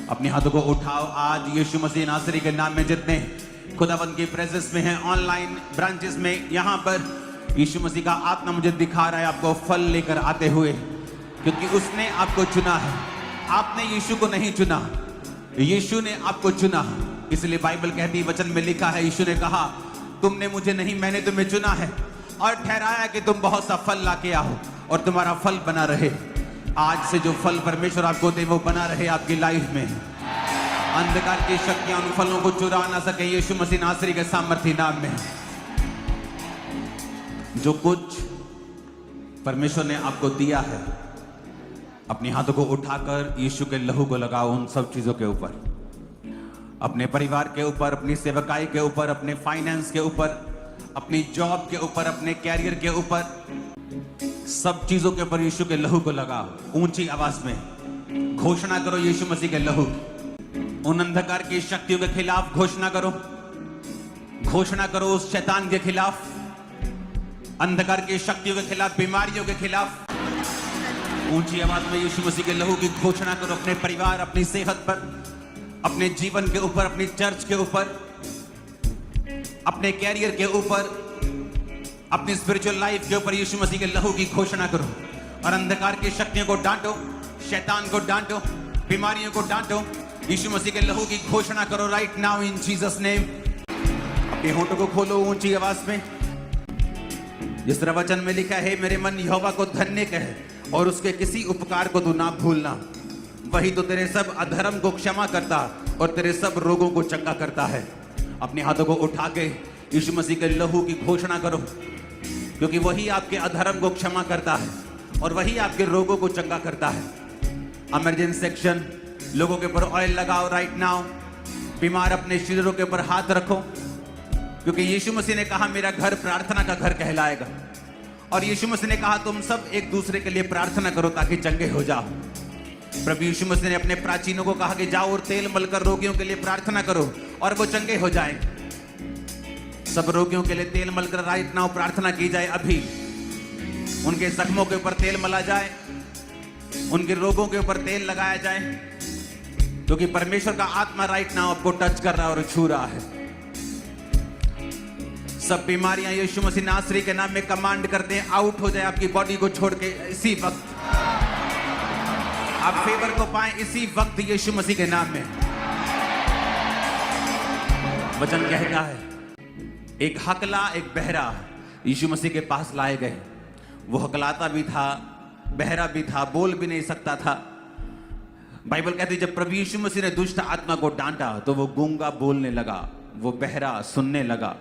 अपने हाथों को उठाओ। आज यीशु मसीह नासरी के नाम में जितने खुदावंद की प्रेजेंस में हैं, ऑनलाइन ब्रांचेस में, यहाँ पर यीशु मसीह का आत्मा मुझे दिखा रहा है आपको फल लेकर आते हुए, क्योंकि उसने आपको चुना है। आपने यीशु को नहीं चुना, यीशु ने आपको चुना। इसलिए बाइबल कहती, वचन में लिखा है, यीशु ने कहा तुमने मुझे नहीं, मैंने तुम्हें चुना है और ठहराया कि तुम बहुत सा फल लाके आओ और तुम्हारा फल बना रहे। आज से जो फल परमेश्वर आपको दे वो बना रहे आपकी लाइफ में। अंधकार की शक्तियां उन फलों को चुरा ना सके यीशु मसीह नासरी के सामर्थी नाम में। जो कुछ परमेश्वर ने आपको दिया है, अपने हाथों को उठाकर यीशु के लहू को लगाओ उन सब चीजों के ऊपर, अपने परिवार के ऊपर, अपनी सेवकाई के ऊपर, अपने फाइनेंस के ऊपर, अपनी जॉब के ऊपर, अपने कैरियर के ऊपर, सब चीजों के ऊपर यीशु के लहू को लगाओ। ऊंची आवाज में घोषणा करो यीशु मसीह के लहू। उन अंधकार की शक्तियों के खिलाफ घोषणा करो, घोषणा करो उस शैतान के खिलाफ, अंधकार की शक्तियों के खिलाफ, बीमारियों के खिलाफ। ऊंची आवाज में यीशु मसीह के लहू की घोषणा करो अपने परिवार, अपनी सेहत पर, अपने जीवन के ऊपर, अपनी चर्च के ऊपर, अपने कैरियर के ऊपर, अपनी स्पिरिचुअल लाइफ के ऊपर यीशु मसीह के लहू की घोषणा करो। और अंधकार की शक्तियों को डांटो, शैतान को डांटो, बीमारियों को डांटो। यीशु मसीह के लहू की घोषणा करो right now in Jesus name. अपने होठों को खोलो ऊंची आवाज में। जिस तरह वचन में लिखा है, मेरे मन यहोवा को धन्य कहे और उसके किसी उपकार को तू ना भूलना, वही तो तेरे सब अधर्म को क्षमा करता और तेरे सब रोगों को चंगा करता है। अपने हाथों को उठा के यीशु मसीह के लहू की घोषणा करो, क्योंकि वही आपके अधर्म को क्षमा करता है और वही आपके रोगों को चंगा करता है। इमरजेंसी सेक्शन, लोगों के ऊपर ऑयल लगाओ राइट नाउ। बीमार अपने शरीरों के ऊपर हाथ रखो, क्योंकि यीशु मसीह ने कहा मेरा घर प्रार्थना का घर कहलाएगा। और यीशु मसीह ने कहा तुम सब एक दूसरे के लिए प्रार्थना करो ताकि चंगे हो जाओ। प्रभु यीशु मसीह ने अपने प्राचीनों को कहा कि जाओ और तेल मलकर रोगियों के लिए प्रार्थना करो और वो चंगे हो जाएंगे। सब रोगियों के लिए तेल मलकर राइट नाउ प्रार्थना की जाए। अभी उनके जख्मों के ऊपर तेल मला जाए, उनके रोगों के ऊपर तेल लगाया जाए, क्योंकि परमेश्वर का आत्मा राइट नाउ आपको टच कर रहा है और छू रहा है। सब बीमारियां यीशु मसीह नासरी के नाम में कमांड करते हैं, आउट हो जाए आपकी बॉडी को छोड़ के। इसी वक्त आप फेवर को पाएं, इसी वक्त यीशु मसीह के नाम में। वचन कहता है एक हकला, एक बहरा यीशु मसीह के पास लाए गए। वो हकलाता भी था, बहरा भी था, बोल भी नहीं सकता था। बाइबल कहती है जब प्रभु यीशु मसीह ने दुष्ट आत्मा को डांटा तो वो गूंगा बोलने लगा, वो बहरा सुनने लगा।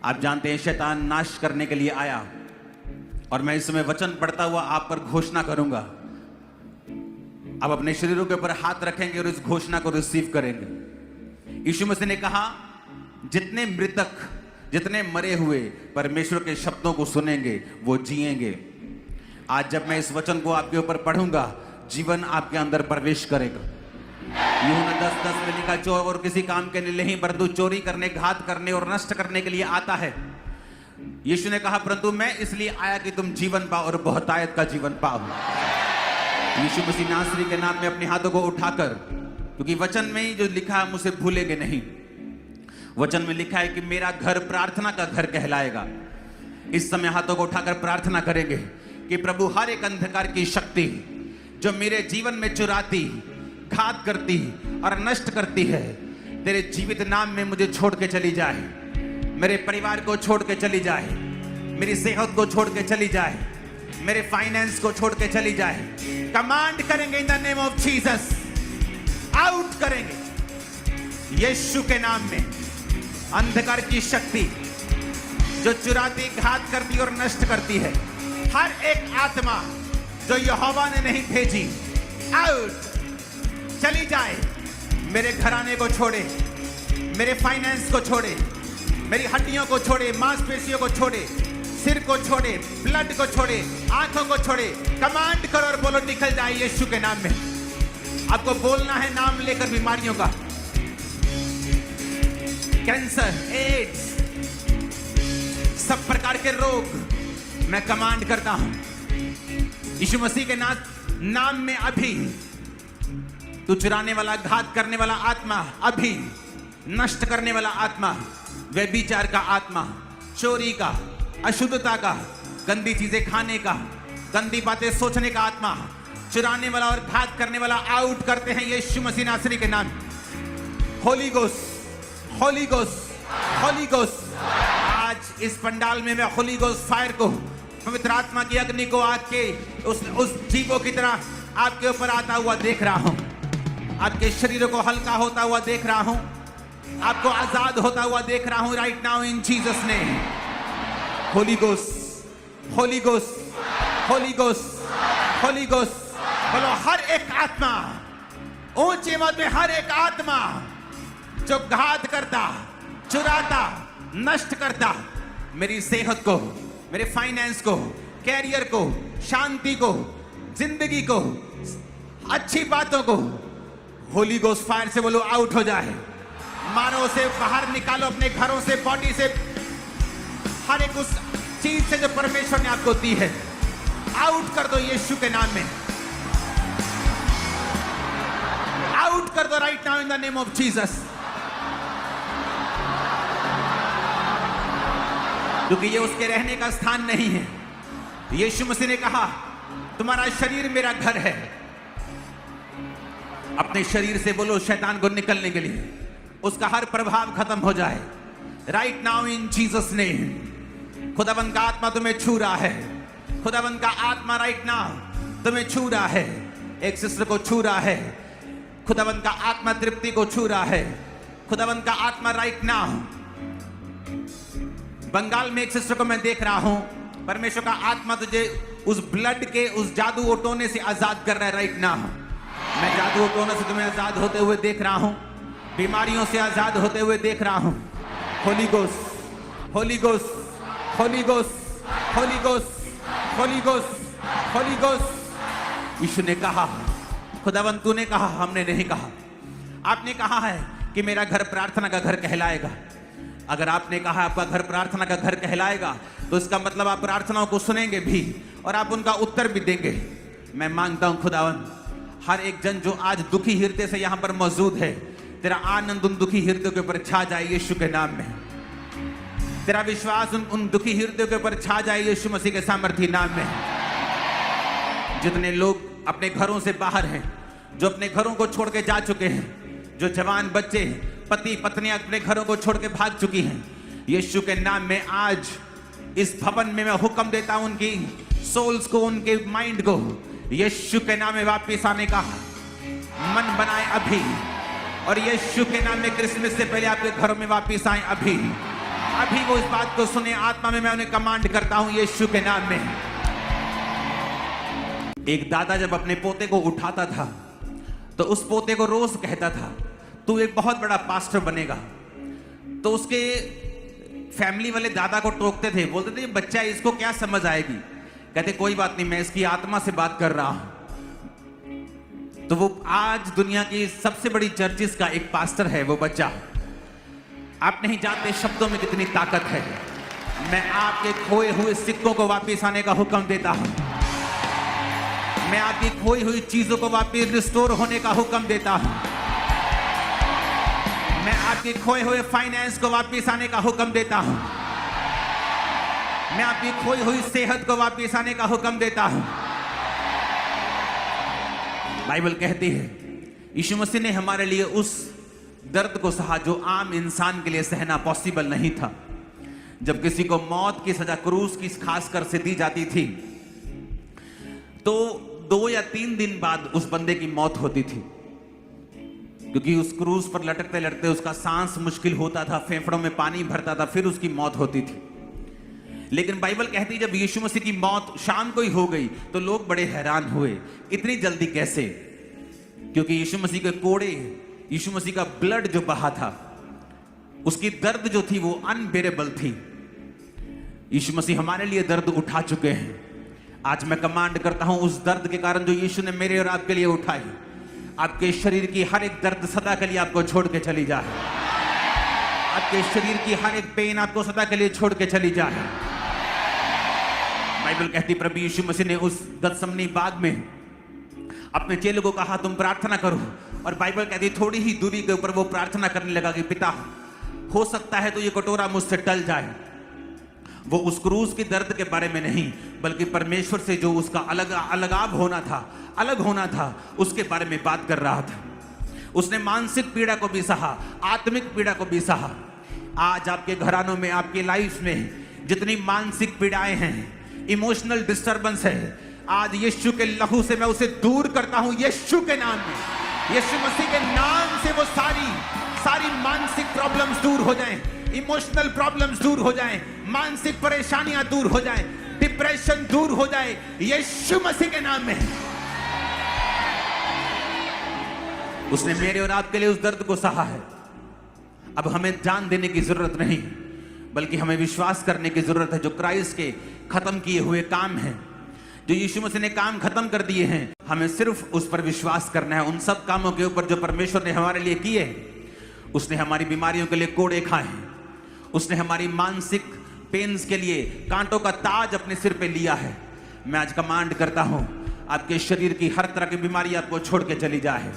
आप जानते हैं शैतान नाश करने के लिए आया, और मैं इस समय वचन पढ़ता हुआ आप पर घोषणा करूंगा। आप अपने शरीरों के ऊपर हाथ रखेंगे और इस घोषणा को रिसीव करेंगे। यीशु मसीह ने कहा जितने मृतक, जितने मरे हुए परमेश्वर के शब्दों को सुनेंगे वो जिएंगे। आज जब मैं इस वचन को आपके ऊपर पढ़ूंगा, जीवन आपके अंदर प्रवेश करेगा। यूहन्ना 10:10 में लिखा, चोर और किसी काम के लिए नहीं परंतु चोरी करने, घात करने और नष्ट करने के लिए आता है। यीशु ने कहा परंतु मैं इसलिए आया कि तुम जीवन पाओ और बहुतायत का जीवन पाओ। यीशु मसीह नासरी के नाम में अपने हाथों को उठाकर, क्योंकि वचन में ही जो लिखा है मुझे भूलेंगे नहीं। वचन में लिखा है कि मेरा घर प्रार्थना का घर कहलाएगा। इस समय हाथों को उठाकर प्रार्थना करेंगे कि प्रभु हर एक अंधकार की शक्ति जो मेरे जीवन में चुराती, घात करती और नष्ट करती है, तेरे जीवित नाम में मुझे छोड़ के चली जाए। मेरे परिवार को छोड़ के चली जाए, मेरी सेहत को छोड़ के चली जाए, मेरे फाइनेंस को छोड़ के चली जाए। कमांड करेंगे in the name of Jesus, out करेंगे यीशु के नाम में। अंधकार की शक्ति जो चुराती, घात करती और नष्ट करती है, हर एक आत्मा जो यहोवा ने नहीं भेजी, आउट, चली जाए। मेरे घराने को छोड़े, मेरे फाइनेंस को छोड़े, मेरी हड्डियों को छोड़े, मांसपेशियों को छोड़े, सिर को छोड़े, ब्लड को छोड़े, आंखों को छोड़े। कमांड करो और बोलो निकल जाए यीशु के नाम में। आपको बोलना है नाम लेकर बीमारियों का, कैंसर, एड्स, सब प्रकार के रोग मैं कमांड करता हूं यीशु मसीह के नाम में। अभी तू चुराने वाला, घात करने वाला आत्मा, अभी नष्ट करने वाला आत्मा, व्यभिचार का आत्मा, चोरी का, अशुद्धता का, गंदी चीजें खाने का, गंदी बातें सोचने का आत्मा, चुराने वाला और घात करने वाला आउट करते हैं यीशु मसीह नासरी के नाम। Holi Ghost, Holy Ghost, Holy ghost. आज इस पंडाल में मैं होली गोस्ट फायर को, पवित्र आत्मा की अग्नि को आग के उस जीवों की तरह आपके ऊपर आता हुआ देख रहा हूं। आपके शरीरों को हल्का होता हुआ देख रहा हूं, आपको आजाद होता हुआ देख रहा हूं right now in Jesus name. Holi Ghost, Holy Ghost, Holy Ghost, Holy ghost. बोलो हर एक आत्मा, ऊंची आवाज में हर एक आत्मा जो घात करता, चुराता, नष्ट करता मेरी सेहत को, मेरे फाइनेंस को, कैरियर को, शांति को, जिंदगी को, अच्छी बातों को, होली गोस्ट फायर से बोलो आउट हो जाए। मारो उसे बाहर निकालो अपने घरों से, बॉडी से, हर एक उस चीज से जो परमेश्वर ने आपको दी है, आउट कर दो यीशु के नाम में। आउट कर दो right now in the name of Jesus. क्योंकि ये उसके रहने का स्थान नहीं है। यीशु मसीह ने कहा तुम्हारा शरीर मेरा घर है। अपने शरीर से बोलो शैतान को निकलने के लिए, उसका हर प्रभाव खत्म हो जाए right now in Jesus name. खुदावंद का आत्मा तुम्हें छू रहा है, खुदावंद का आत्मा राइट नाउ तुम्हें छू रहा है। एक सिस्टर को छू रहा है, खुदावंद का आत्मा तृप्ति को छू रहा है। खुदावंद का आत्मा राइट नाउ, बंगाल में एक सिस्टर को मैं देख रहा हूं, परमेश्वर का आत्मा तुझे उस ब्लड के, उस जादू ओटोने से आजाद कर रहा है राइट नाउ। मैं जादू ओटोने से तुम्हें आजाद होते हुए देख रहा हूं, बीमारियों से आजाद होते हुए देख रहा हूं। Holy Ghost, Holy Ghost, Holy Ghost, Holy Ghost, Holy Ghost, Holy Ghost. यीशु ने कहा, खुदावंद तूने कहा, हमने नहीं कहा। आपने कहा है कि मेरा घर प्रार्थना का घर कहलाएगा। अगर आपने कहा आपका घर प्रार्थना का घर कहलाएगा तो इसका मतलब आप प्रार्थनाओं को सुनेंगे भी और आप उनका उत्तर भी देंगे। मैं मांगता हूं खुदावंद, हर एक जन जो आज दुखी हृदय से यहां पर मौजूद है, तेरा आनंद उन दुखी हृदयों के ऊपर छा जाए यीशु के नाम में। तेरा विश्वास उन दुखी हृदयों के ऊपर छा जाए यीशु मसीह के सामर्थी नाम में। जितने लोग अपने घरों से बाहर हैं, जो अपने घरों को छोड़ के जा चुके हैं, जो जवान बच्चे, पति पत्नियां अपने घरों को छोड़ के भाग चुकी हैं, यीशु के नाम में आज इस भवन में मैं हुक्म देता हूं उनकी सोल्स को, उनके माइंड को यीशु के नाम में वापस आने का मन बनाए अभी। और यीशु के नाम में क्रिसमस से पहले आपके घरों में वापस आए अभी। अभी वो इस बात को सुने, आत्मा में मैं उन्हें कमांड करता हूं यीशु के नाम में। एक दादा जब अपने पोते को उठाता था तो उस पोते को रोज कहता था तू एक बहुत बड़ा पास्टर बनेगा। तो उसके फैमिली वाले दादा को टोकते थे, बोलते थे बच्चा इसको क्या समझ आएगी। कहते कोई बात नहीं, मैं इसकी आत्मा से बात कर रहा हूं। तो वो आज दुनिया की सबसे बड़ी चर्चिस का एक पास्टर है वो बच्चा। आप नहीं जानते शब्दों में कितनी ताकत है। मैं आपके खोए हुए सिक्कों को वापस आने का हुक्म देता हूं। मैं आपकी खोई हुई चीजों को वापस रिस्टोर होने का हुक्म देता हूं। मैं आपके खोए हुए फाइनेंस को वापस आने का हुक्म देता हूं। मैं आपकी खोई हुई सेहत को वापस आने का हुक्म देता हूं। बाइबल कहती है यीशु मसीह ने हमारे लिए उस दर्द को सहा जो आम इंसान के लिए सहना पॉसिबल नहीं था। जब किसी को मौत की सजा क्रूस की खासकर से दी जाती थी तो 2 या 3 दिन बाद उस बंदे की मौत होती थी, क्योंकि उस क्रूस पर लटकते लटकते उसका सांस मुश्किल होता था, फेफड़ों में पानी भरता था, फिर उसकी मौत होती थी। लेकिन बाइबल कहती जब यीशु मसीह की मौत शाम को ही हो गई तो लोग बड़े हैरान हुए, इतनी जल्दी कैसे? क्योंकि यीशु मसीह के कोड़े, यीशु मसीह का ब्लड जो बहा था, उसकी दर्द जो थी वो अनबेरेबल थी। यीशु मसीह हमारे लिए दर्द उठा चुके हैं। आज मैं कमांड करता हूं उस दर्द के कारण जो यीशु ने मेरे और आपके लिए उठाई, आपके शरीर की हर एक दर्द सदा के लिए आपको छोड़ के चली जाए। आपके शरीर की हर एक पेन आपको सदा के लिए छोड़ के चली जाए। बाइबल कहती प्रभु यीशु मसीह ने उस गतसमनी बाग में अपने चेलों को कहा तुम प्रार्थना करो, और बाइबल कहती थोड़ी ही दूरी के ऊपर वो प्रार्थना करने लगा कि पिता, हो सकता है तो ये कटोरा मुझसे टल जाए। वो उस क्रूस की दर्द के बारे में नहीं, बल्कि परमेश्वर से जो उसका अलगाव होना था, अलग होना था, उसके बारे में बात कर रहा था। उसने मानसिक पीड़ा को भी सहा, आत्मिक पीड़ा को भी सहा। आज आपके घरानों में, आपकी लाइफ में जितनी मानसिक पीड़ाएं हैं, इमोशनल डिस्टर्बेंस है, आज यीशु के लहू से मैं उसे दूर करता हूं। यीशु के नाम में, यीशु मसीह के नाम से वो सारी मानसिक प्रॉब्लम्स दूर हो जाएं, इमोशनल प्रॉब्लम्स दूर हो जाएं, मानसिक परेशानियां दूर हो जाएं, डिप्रेशन दूर हो जाए, यीशु मसीह के नाम में। उसने मेरे और आपके लिए उस दर्द को सहा है। अब हमें जान देने की जरूरत नहीं, बल्कि हमें विश्वास करने की जरूरत है। जो क्राइस्ट के खत्म किए हुए काम हैं, जो यीशु मसीह ने काम खत्म कर दिए हैं, हमें सिर्फ उस पर विश्वास करना है। उन सब कामों के ऊपर जो परमेश्वर ने हमारे लिए किए। उसने हमारी बीमारियों के लिए कोड़े खाए हैं, उसने हमारी मानसिक पेन्स के लिए कांटों का ताज अपने सिर पे लिया है। मैं आज कमांड करता हूं, आपके शरीर की हर तरह की बीमारी आपको छोड़ के चली जाए।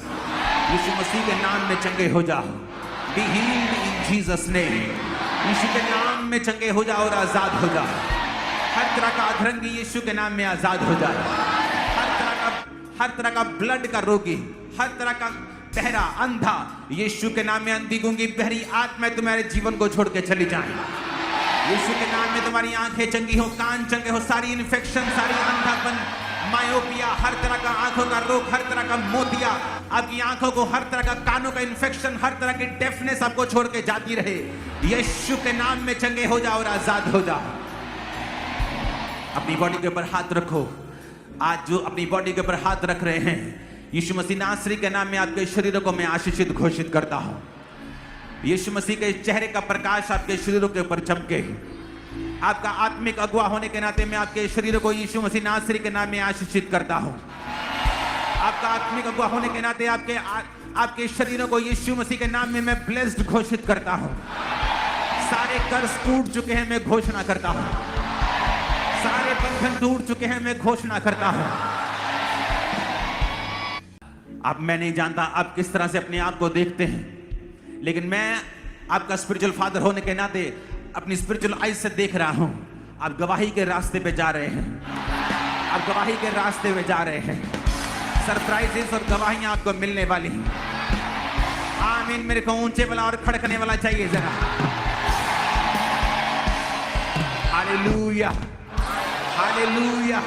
यीशु मसीह के नाम में चंगे हो जाओ। Be healed in Jesus name. यीशु के नाम में चंगे हो जाओ और आजाद हो जाओ। हर तरह का अधरंगी यीशु के नाम में आजाद हो जाए। हर तरह का ब्लड का रोगी, हर तरह का बहरा, अंधा, यीशु के नाम में अंधी, गूंगी, बहरी आत्माएं तुम्हारे जीवन को छोड़ के चली जाएं। यीशु के नाम में तुम्हारी आंखें चंगी हो, कान चंगे हो, सारी इन्फेक्शन, सारी अंधापन, मायोपिया, हर तरह का आंखों का रोग, हर तरह का मोतिया, आपकी आंखों को, हर तरह का कानों का इन्फेक्शन, हर तरह की डेफनेस आपको छोड़ के जाती रहे। यीशु के नाम में चंगे हो जाओ और आजाद हो जाओ। अपनी बॉडी के ऊपर हाथ रखो। आज जो अपनी बॉडी के ऊपर हाथ रख रहे हैं, यीशु मसीह नासरी के नाम में आपके शरीरों को मैं आशीषित घोषित करता हूं। यीशु मसीह के चेहरे का प्रकाश आपके शरीरों के ऊपर चमके। आपका आत्मिक अगुवा होने के नाते मैं आपके शरीरों को यीशु मसीह नासरी के नाम में आशीषित करता हूं। आपका आत्मिक अगुवा होने के नाते आपके शरीरों को यीशु मसीह के नाम में मैं ब्लेस्ड घोषित करता हूं। सारे कर्ज टूट चुके हैं, मैं घोषणा करता हूं। सारे बंधन टूट चुके हैं, मैं घोषणा करता हूं। अब मैं नहीं जानता आप किस तरह से अपने आप को देखते हैं, लेकिन मैं आपका स्पिरिचुअल फादर होने के नाते अपनी स्पिरिचुअल आइज से देख रहा हूं। आप गवाही के रास्ते पे जा रहे हैं। आप गवाही के रास्ते पे जा रहे हैं। सरप्राइजेस और गवाहियां आपको मिलने वाली हैं। आमीन। मेरे को ऊंचे वाला और खड़कने वाला चाहिए जरा। Hallelujah, hallelujah.